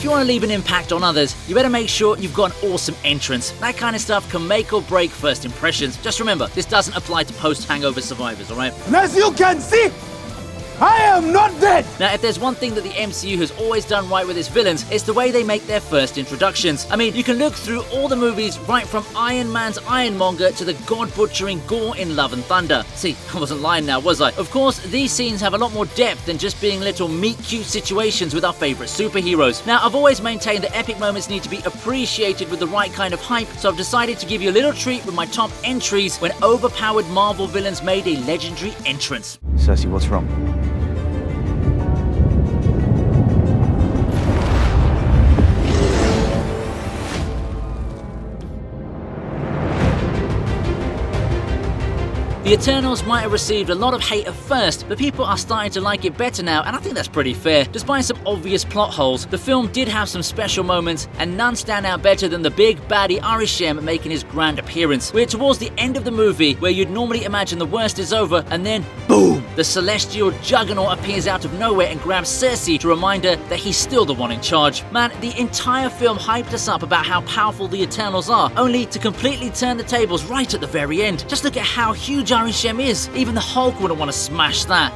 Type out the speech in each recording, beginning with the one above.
you want to leave an impact on others, you better make sure you've got an awesome entrance. That kind of stuff can make or break first impressions. Just remember, this doesn't apply to post-hangover survivors, alright? And as you can see, I am not dead! Now, if there's one thing that the MCU has always done right with its villains, it's the way they make their first introductions. I mean, you can look through all the movies right from Iron Man's Ironmonger to the god-butchering gore in Love and Thunder. See, I wasn't lying now, was I? Of course, these scenes have a lot more depth than just being little meet-cute situations with our favourite superheroes. Now, I've always maintained that epic moments need to be appreciated with the right kind of hype, so I've decided to give you a little treat with my top entries when overpowered Marvel villains made a legendary entrance. Cersei, what's wrong? The Eternals might have received a lot of hate at first, but people are starting to like it better now, and I think that's pretty fair. Despite some obvious plot holes, the film did have some special moments, and none stand out better than the big baddie Arishem making his grand appearance. We're towards the end of the movie, where you'd normally imagine the worst is over, and then, boom! The celestial juggernaut appears out of nowhere and grabs Cersei to remind her that he's still the one in charge. Man, the entire film hyped us up about how powerful the Eternals are, only to completely turn the tables right at the very end. Just look at how huge Arishem is. Even the Hulk wouldn't want to smash that.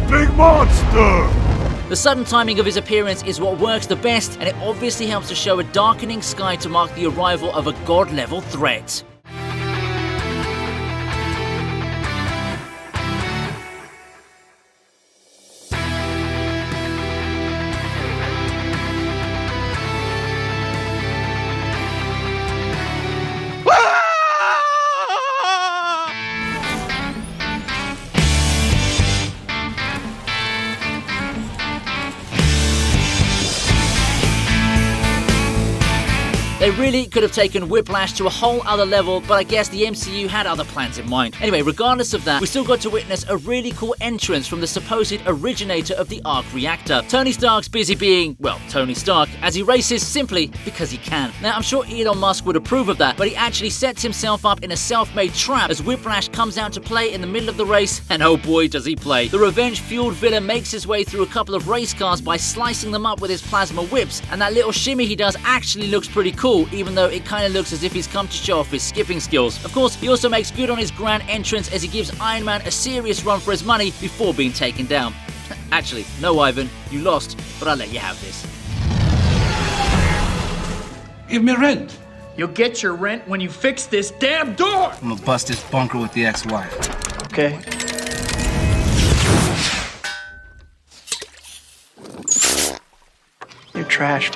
Big monster! The sudden timing of his appearance is what works the best, and it obviously helps to show a darkening sky to mark the arrival of a god-level threat. They really could have taken Whiplash to a whole other level, but I guess the MCU had other plans in mind. Anyway, regardless of that, we still got to witness a really cool entrance from the supposed originator of the arc reactor. Tony Stark's busy being, well, Tony Stark, as he races simply because he can. Now, I'm sure Elon Musk would approve of that, but he actually sets himself up in a self-made trap as Whiplash comes out to play in the middle of the race, and oh boy does he play. The revenge-fueled villain makes his way through a couple of race cars by slicing them up with his plasma whips, and that little shimmy he does actually looks pretty cool, even though it kind of looks as if he's come to show off his skipping skills. Of course, he also makes good on his grand entrance as he gives Iron Man a serious run for his money before being taken down. Actually, no Ivan, you lost, but I'll let you have this. Give me rent. You'll get your rent when you fix this damn door! I'm gonna bust this bunker with the ex-wife. Okay. You're trash.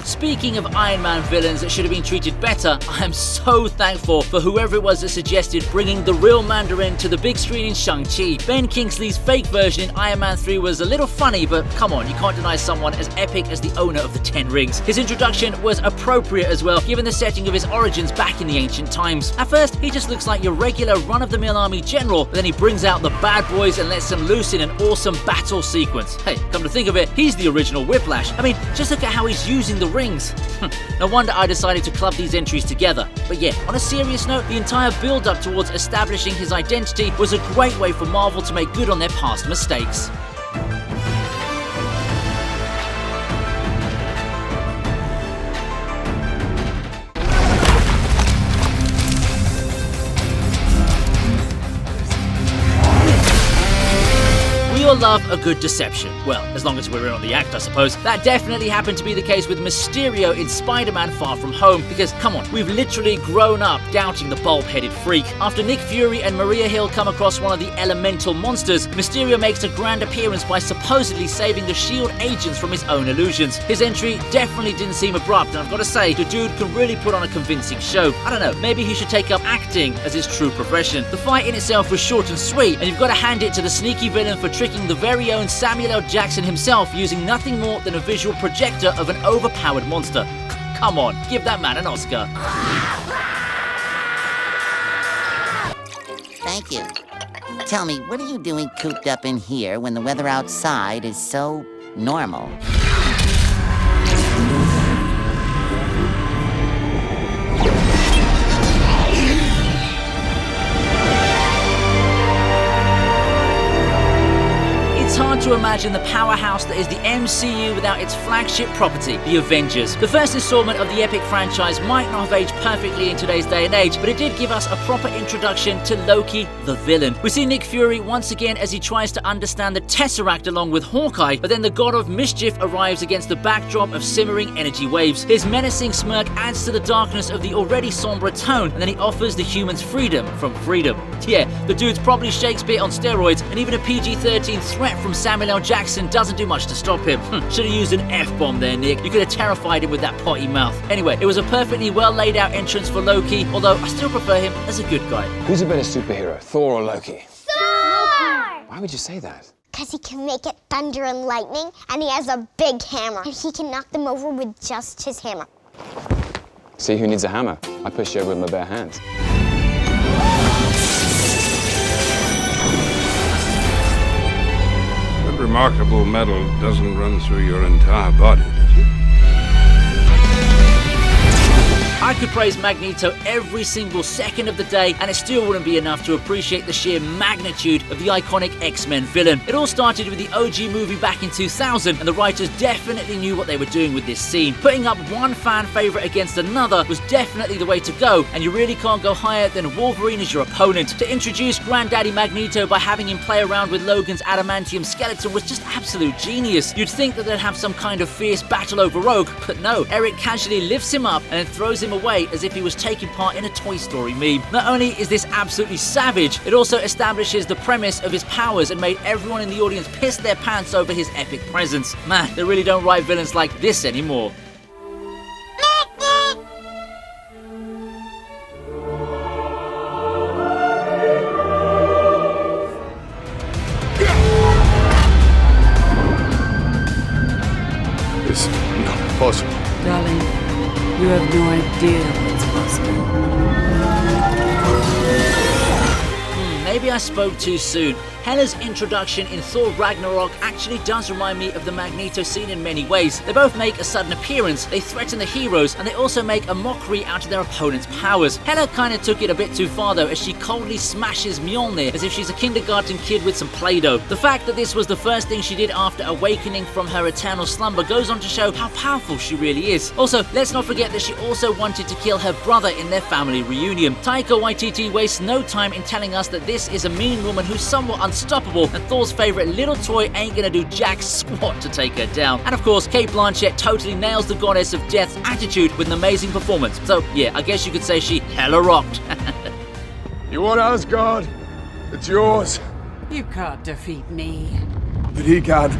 Speaking of Iron Man villains that should have been treated better, I am so thankful for whoever it was that suggested bringing the real Mandarin to the big screen in Shang-Chi. Ben Kingsley's fake version in Iron Man 3 was a little funny, but come on, you can't deny someone as epic as the owner of the 10 rings. His introduction was appropriate as well, given the setting of his origins back in the ancient times. At first, he just looks like your regular run-of-the-mill army general, but then he brings out the bad boys and lets them loose in an awesome battle sequence. Hey, come to think of it, he's the original Whiplash. I mean, just look at how he's using the rings. No wonder I decided to club these entries together. But yeah, on a serious note, the entire build-up towards establishing his identity was a great way for Marvel to make good on their past mistakes. We all love a good deception. Well, as long as we're in on the act, I suppose. That definitely happened to be the case with Mysterio in Spider-Man Far From Home, because, come on, we've literally grown up doubting the bulb-headed freak. After Nick Fury and Maria Hill come across one of the elemental monsters, Mysterio makes a grand appearance by supposedly saving the S.H.I.E.L.D. agents from his own illusions. His entry definitely didn't seem abrupt, and I've got to say, the dude can really put on a convincing show. I don't know, maybe he should take up acting as his true profession. The fight in itself was short and sweet, and you've got to hand it to the sneaky villain for tricking the very own Samuel L. Jackson himself using nothing more than a visual projector of an overpowered monster. Come on, give that man an Oscar. Thank you. Tell me, what are you doing cooped up in here when the weather outside is so normal? to imagine the powerhouse that is the MCU without its flagship property, the Avengers. The first installment of the epic franchise might not have aged perfectly in today's day and age, but it did give us a proper introduction to Loki, the villain. We see Nick Fury once again as he tries to understand the Tesseract along with Hawkeye, but then the god of mischief arrives against the backdrop of simmering energy waves. His menacing smirk adds to the darkness of the already somber tone, and then he offers the humans freedom from freedom. Yeah, the dude's probably Shakespeare on steroids, and even a PG-13 threat from Samuel L. Jackson doesn't do much to stop him. Should have used an F-bomb there, Nick. You could have terrified him with that potty mouth. Anyway, it was a perfectly well laid out entrance for Loki, although I still prefer him as a good guy. Who's a better superhero, Thor or Loki? Thor! Why would you say that? Because he can make it thunder and lightning, and he has a big hammer. And he can knock them over with just his hammer. See who needs a hammer? I push you over with my bare hands. That remarkable metal doesn't run through your entire body, does it? I could praise Magneto every single second of the day, and it still wouldn't be enough to appreciate the sheer magnitude of the iconic X-Men villain. It all started with the OG movie back in 2000, and the writers definitely knew what they were doing with this scene. Putting up one fan favorite against another was definitely the way to go, and you really can't go higher than Wolverine as your opponent. To introduce Granddaddy Magneto by having him play around with Logan's adamantium skeleton was just absolute genius. You'd think that they'd have some kind of fierce battle over Rogue, but no. Eric casually lifts him up and then throws him away as if he was taking part in a Toy Story meme. Not only is this absolutely savage, it also establishes the premise of his powers and made everyone in the audience piss their pants over his epic presence. Man, they really don't write villains like this anymore. It's not possible. Darling, you have no idea what's possible. Maybe I spoke too soon. Hela's introduction in Thor Ragnarok actually does remind me of the Magneto scene in many ways. They both make a sudden appearance, they threaten the heroes, and they also make a mockery out of their opponent's powers. Hela kinda took it a bit too far though, as she coldly smashes Mjolnir as if she's a kindergarten kid with some Play-Doh. The fact that this was the first thing she did after awakening from her eternal slumber goes on to show how powerful she really is. Also, let's not forget that she also wanted to kill her brother in their family reunion. Taika Waititi wastes no time in telling us that this is a mean woman who's somewhat unstoppable, and Thor's favorite little toy ain't gonna do jack squat to take her down. And of course, Cate Blanchett totally nails the goddess of death's attitude with an amazing performance. So yeah, I guess you could say she hella rocked. You want Asgard? It's yours. You can't defeat me. But he can.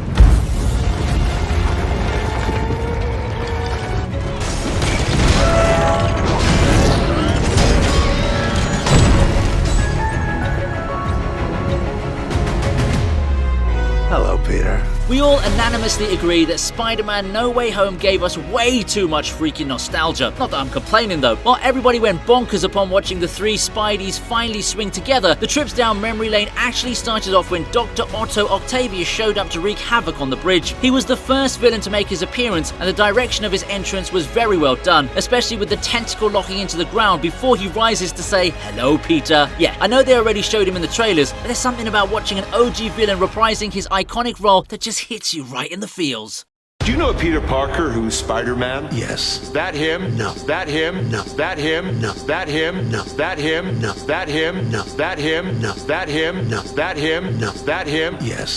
Hello, Peter. We all unanimously agree that Spider-Man No Way Home gave us way too much freaking nostalgia. Not that I'm complaining though. While everybody went bonkers upon watching the three Spideys finally swing together, the trips down memory lane actually started off when Dr. Otto Octavius showed up to wreak havoc on the bridge. He was the first villain to make his appearance, and the direction of his entrance was very well done, especially with the tentacle locking into the ground before he rises to say, "Hello, Peter." Yeah, I know they already showed him in the trailers, but there's something about watching an OG villain reprising his iconic role that just hits you right in the feels. Do you know Peter Parker who's Spider-Man? Yes. Is that him? No. Is that him? No. Is that him? No. Is that him? No. Is that him? No. Is that him? No. Is that him? No. Is that him? No. Is that him? No. Is that him? Yes.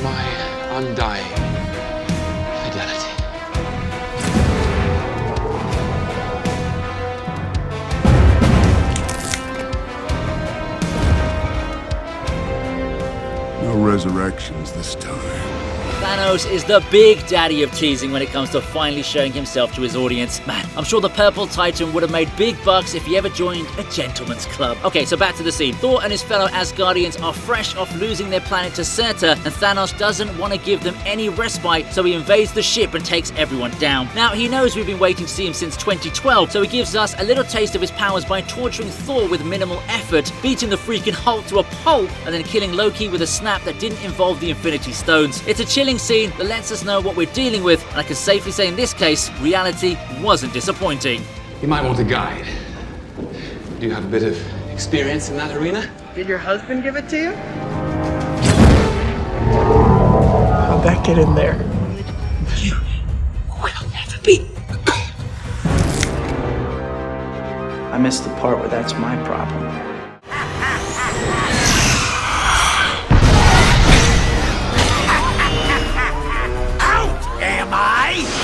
My undying fidelity. No resurrections this time. Thanos is the big daddy of teasing when it comes to finally showing himself to his audience. Man, I'm sure the Purple Titan would have made big bucks if he ever joined a gentleman's club. Okay, so back to the scene. Thor and his fellow Asgardians are fresh off losing their planet to Surtur, and Thanos doesn't want to give them any respite, so he invades the ship and takes everyone down. Now, he knows we've been waiting to see him since 2012, so he gives us a little taste of his powers by torturing Thor with minimal effort, beating the freaking Hulk to a pulp, and then killing Loki with a snap that didn't involve the Infinity Stones. It's a chilling scene that lets us know what we're dealing with, and I can safely say in this case, reality wasn't disappointing. You might want a guide. Do you have a bit of experience in that arena? Did your husband give it to you? Pop that kid in there. You will never be. I missed the part where that's my problem. Out, am I?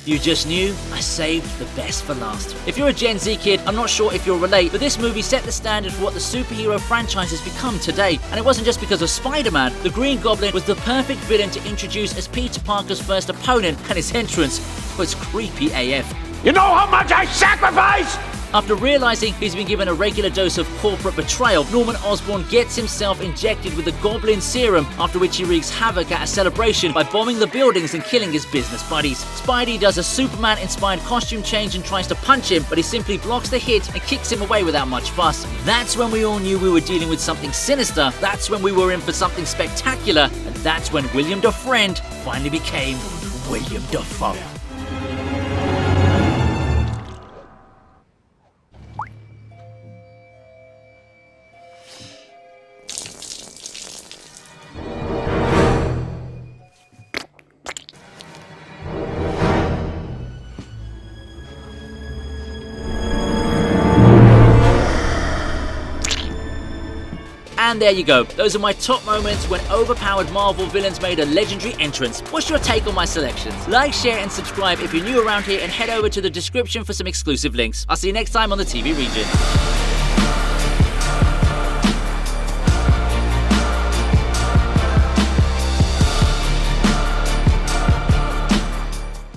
You just knew I saved the best for last. If you're a Gen Z kid, I'm not sure if you'll relate, but this movie set the standard for what the superhero franchise has become today. And it wasn't just because of Spider-Man. The Green Goblin was the perfect villain to introduce as Peter Parker's first opponent, and his entrance was creepy AF. You know how much I sacrificed? After realizing he's been given a regular dose of corporate betrayal, Norman Osborn gets himself injected with the Goblin serum, after which he wreaks havoc at a celebration by bombing the buildings and killing his business buddies. Spidey does a Superman-inspired costume change and tries to punch him, but he simply blocks the hit and kicks him away without much fuss. That's when we all knew we were dealing with something sinister, that's when we were in for something spectacular, and that's when William Friend finally became William Dafoe. And there you go. Those are my top moments when overpowered Marvel villains made a legendary entrance. What's your take on my selections? Like, share, and subscribe if you're new around here, and head over to the description for some exclusive links. I'll see you next time on the TV Regent.